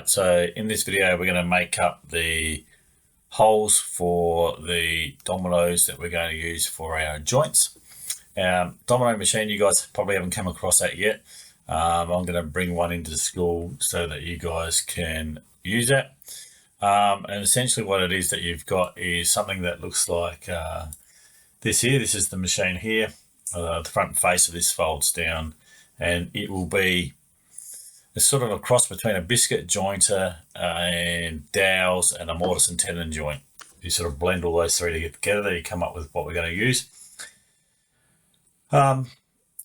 Alright, so in this video we're going to make up the holes for the dominoes that we're going to use for our joints. Domino machine, you guys probably haven't come across that yet. I'm going to bring one into the school so that you guys can use it. And essentially what it is that you've got is something that looks like this here. This is the machine here. The front face of this folds down, and it will be it's sort of a cross between a biscuit jointer and dowels and a mortise and tenon joint. You sort of blend all those three to get together, you come up with what we're going to use. So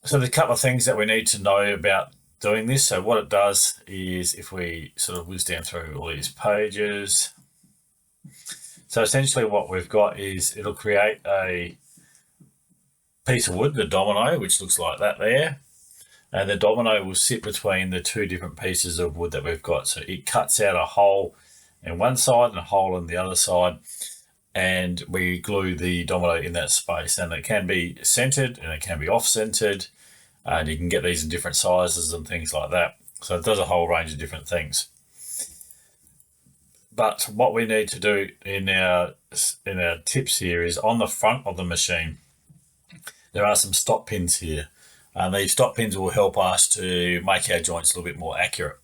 there's a couple of things that we need to know about doing this. So what it does is, if we sort of whiz down through all these pages, so essentially what we've got is it'll create a piece of wood, the domino, which looks like that there. And the domino will sit between the two different pieces of wood that we've got. So it cuts out a hole in one side and a hole in the other side, and we glue the domino in that space. And it can be centered and it can be off-centered, and you can get these in different sizes and things like that. So it does a whole range of different things. But what we need to do in our tips here is, on the front of the machine, there are some stop pins here. And these stop pins will help us to make our joints a little bit more accurate.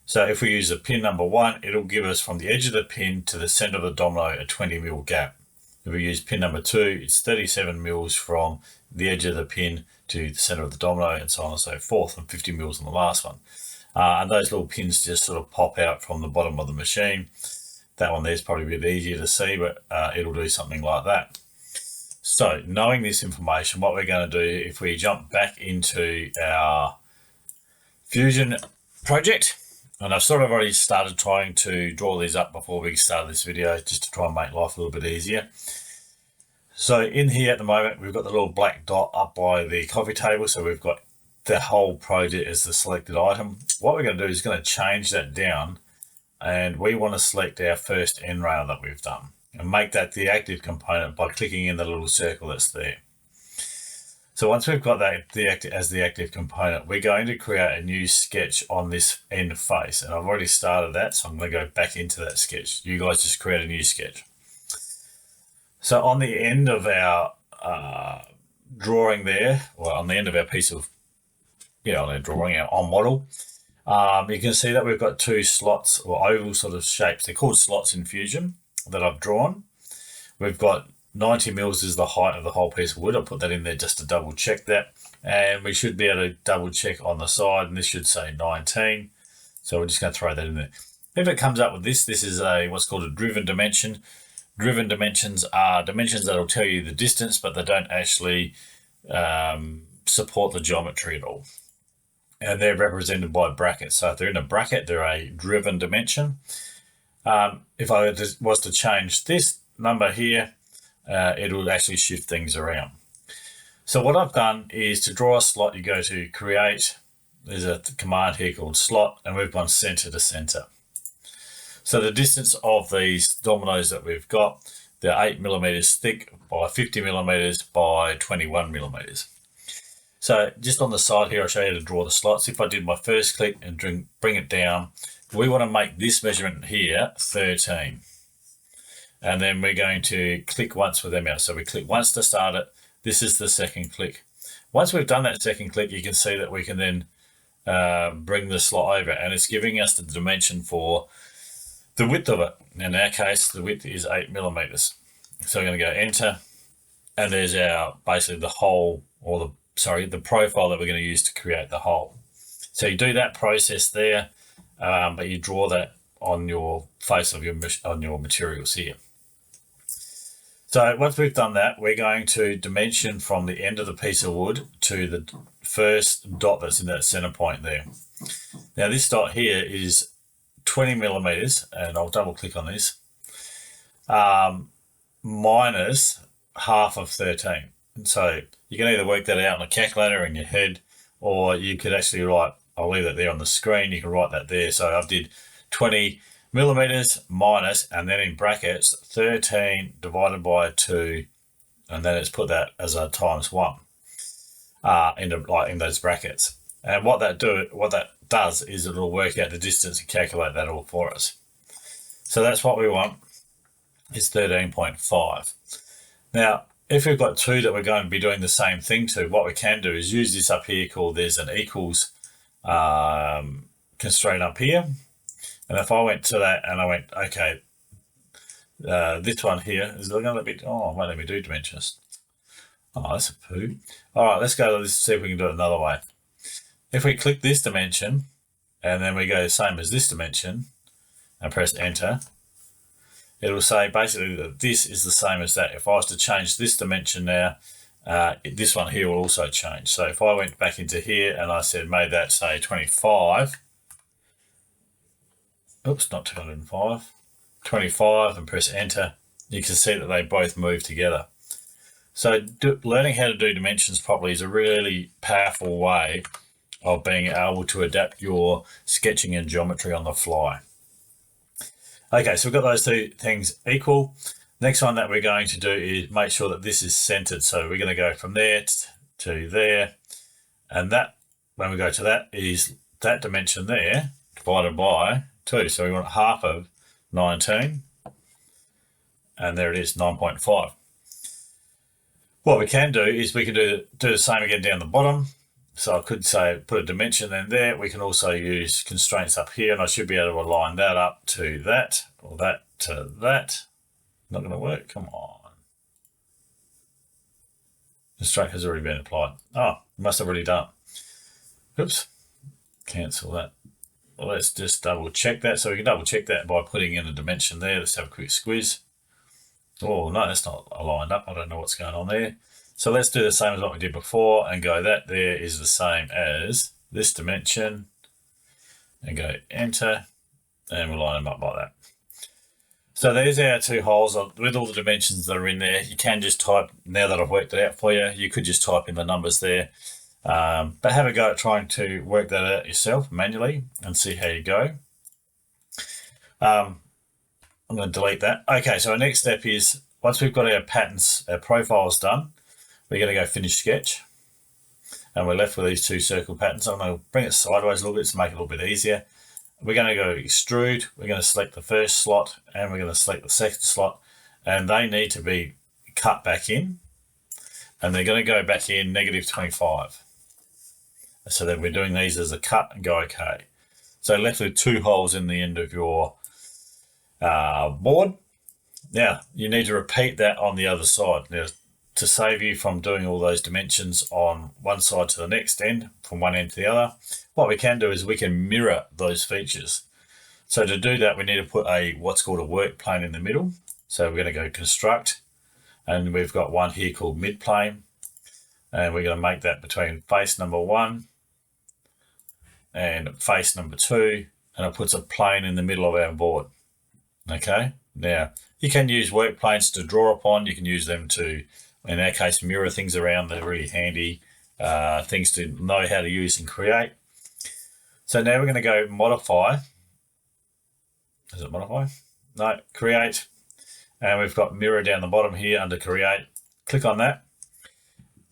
So if we use the pin number 1, it'll give us from the edge of the pin to the center of the domino a 20 mil gap. If we use pin number 2, it's 37 mils from the edge of the pin to the center of the domino, and so on and so forth, and 50 mils on the last one. And those little pins just sort of pop out from the bottom of the machine. That one there's probably a bit easier to see, but it'll do something like that. So knowing this information, what we're going to do, if we jump back into our Fusion project, and I've sort of already started trying to draw these up before we started this video, just to try and make life a little bit easier. So in here at the moment, we've got the little black dot up by the coffee table. So we've got the whole project as the selected item. What we're going to do is going to change that down, and we want to select our first end rail that we've done, and make that the active component by clicking in the little circle that's there. So once we've got that as the active component, we're going to create a new sketch on this end face. And I've already started that, so I'm going to go back into that sketch. You guys just create a new sketch. So on the end of our drawing there, or on the end of our piece of, on our drawing, our model, you can see that we've got two slots or oval sort of shapes. They're called slots in Fusion that I've drawn. We've got 90 mils is the height of the whole piece of wood. I'll put that in there just to double check that, and we should be able to double check on the side, and this should say 19. So we're just going to throw that in there. If it comes up with this is what's called a driven dimension. Driven dimensions are dimensions that will tell you the distance, but they don't actually support the geometry at all, and they're represented by brackets. So if they're in a bracket, they're a driven dimension. If I was to change this number here, it will actually shift things around. So what I've done is, to draw a slot, you go to create. There's a command here called slot, and we've gone center to center. So the distance of these dominoes that we've got, they're 8 millimeters thick by 50 millimeters by 21 millimeters. So just on the side here, I'll show you how to draw the slots. If I did my first click and bring it down, we want to make this measurement here 13. And then we're going to click once with them out. So we click once to start it. This is the second click. Once we've done that second click, you can see that we can then bring the slot over, and it's giving us the dimension for the width of it. In our case, the width is 8 millimeters. So we're going to go enter, and there's our basically the hole, or the profile that we're going to use to create the hole. So you do that process there, but you draw that on your face of your materials here. So once we've done that, we're going to dimension from the end of the piece of wood to the first dot that's in that center point there. Now this dot here is 20 millimeters, and I'll double click on this, minus half of 13. And so you can either work that out on a calculator in your head, or you could actually write, I'll leave that there on the screen, you can write that there. So I did 20 millimeters minus, and then in brackets, 13 divided by 2, and then it's put that as a times 1 in those brackets. And what that does is it'll work out the distance and calculate that all for us. So that's what we want, is 13.5. Now, if we've got two that we're going to be doing the same thing to, what we can do is use this up here called there's an equals constraint up here. And if I went to that and I went, okay, this one here is going to let me, oh, won't let me do dimensions. Oh, that's a poo. All right, let's go to this, see if we can do it another way. If we click this dimension and then we go the same as this dimension and press enter, it'll say basically that this is the same as that. If I was to change this dimension now, this one here will also change. So if I went back into here and I said, made that say 25, oops, not 205, 25 and press enter, you can see that they both move together. So learning how to do dimensions properly is a really powerful way of being able to adapt your sketching and geometry on the fly. Okay, so we've got those two things equal. Next one that we're going to do is make sure that this is centered. So we're going to go from there to there. And that, when we go to that, is that dimension there divided by 2. So we want half of 19. And there it is, 9.5. What we can do is we can do the same again down the bottom. So I could say put a dimension in there. We can also use constraints up here, and I should be able to align that up to that, or that to that. Not going to work. Come on. Constraint has already been applied. Oh, must have already done. Oops. Cancel that. Well, let's just double check that. So we can double check that by putting in a dimension there. Let's have a quick squeeze. Oh, no, that's not aligned up. I don't know what's going on there. So let's do the same as what we did before and go that there is the same as this dimension and go enter, and we'll line them up like that. So there's our two holes with all the dimensions that are in there. You can just type, now that I've worked it out for you, you could just type in the numbers there. But have a go at trying to work that out yourself manually and see how you go. I'm going to delete that. Okay, so our next step is, once we've got our patterns, our profiles done, we're going to go finish sketch. And we're left with these two circle patterns. I'm going to bring it sideways a little bit to make it a little bit easier. We're going to go extrude. We're going to select the first slot and we're going to select the second slot. And they need to be cut back in. And they're going to go back in -25. So then we're doing these as a cut and go okay. So left with two holes in the end of your board. Now you need to repeat that on the other side. Now, to save you from doing all those dimensions on one side to the next end, from one end to the other, what we can do is we can mirror those features. So to do that, we need to put what's called a work plane in the middle. So we're going to go construct, and we've got one here called mid plane, and we're going to make that between face number 1 and face number 2, and it puts a plane in the middle of our board. Okay, now you can use work planes to draw upon. You can use them to, in our case, mirror things around. They're really handy things to know how to use and create. So now we're going to go modify. Is it modify? No, create. And we've got mirror down the bottom here under create. Click on that.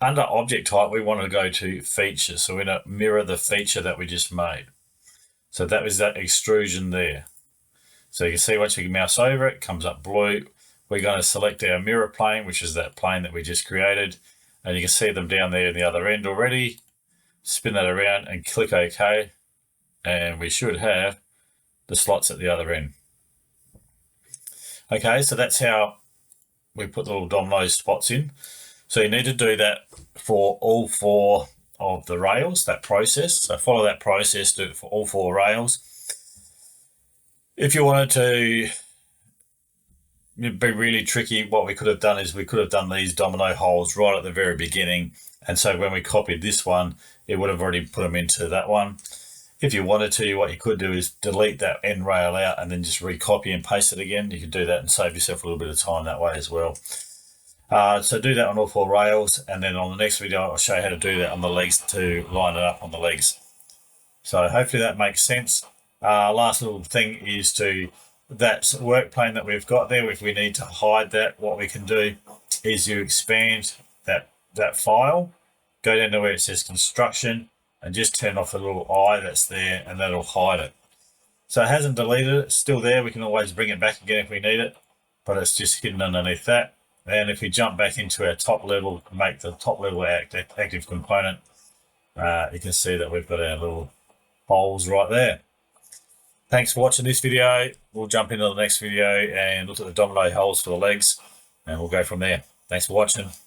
Under object type, we want to go to feature. So we're going to mirror the feature that we just made. So that was that extrusion there. So you can see once we mouse over it, it comes up blue. We're going to select our mirror plane, which is that plane that we just created. And you can see them down there in the other end already. Spin that around and click OK. And we should have the slots at the other end. Okay, so that's how we put the little domino spots in. So you need to do that for all 4 of the rails, that process. So follow that process, do it for all 4 rails. If you wanted to be really tricky, what we could have done is we could have done these domino holes right at the very beginning. And so when we copied this one, it would have already put them into that one. If you wanted to, what you could do is delete that end rail out and then just recopy and paste it again. You could do that and save yourself a little bit of time that way as well. So do that on all 4 rails, and then on the next video I'll show you how to do that on the legs to line it up on the legs. So hopefully that makes sense. Last little thing is that work plane that we've got there. If we need to hide that, what we can do is you expand that file, go down to where it says construction, and just turn off the little eye that's there, and that'll hide it. So it hasn't deleted it, it's still there. We can always bring it back again if we need it, but it's just hidden underneath that. And if we jump back into our top level, make the top level active component, you can see that we've got our little holes right there. Thanks for watching this video. We'll jump into the next video and look at the domino holes for the legs, and we'll go from there. Thanks for watching.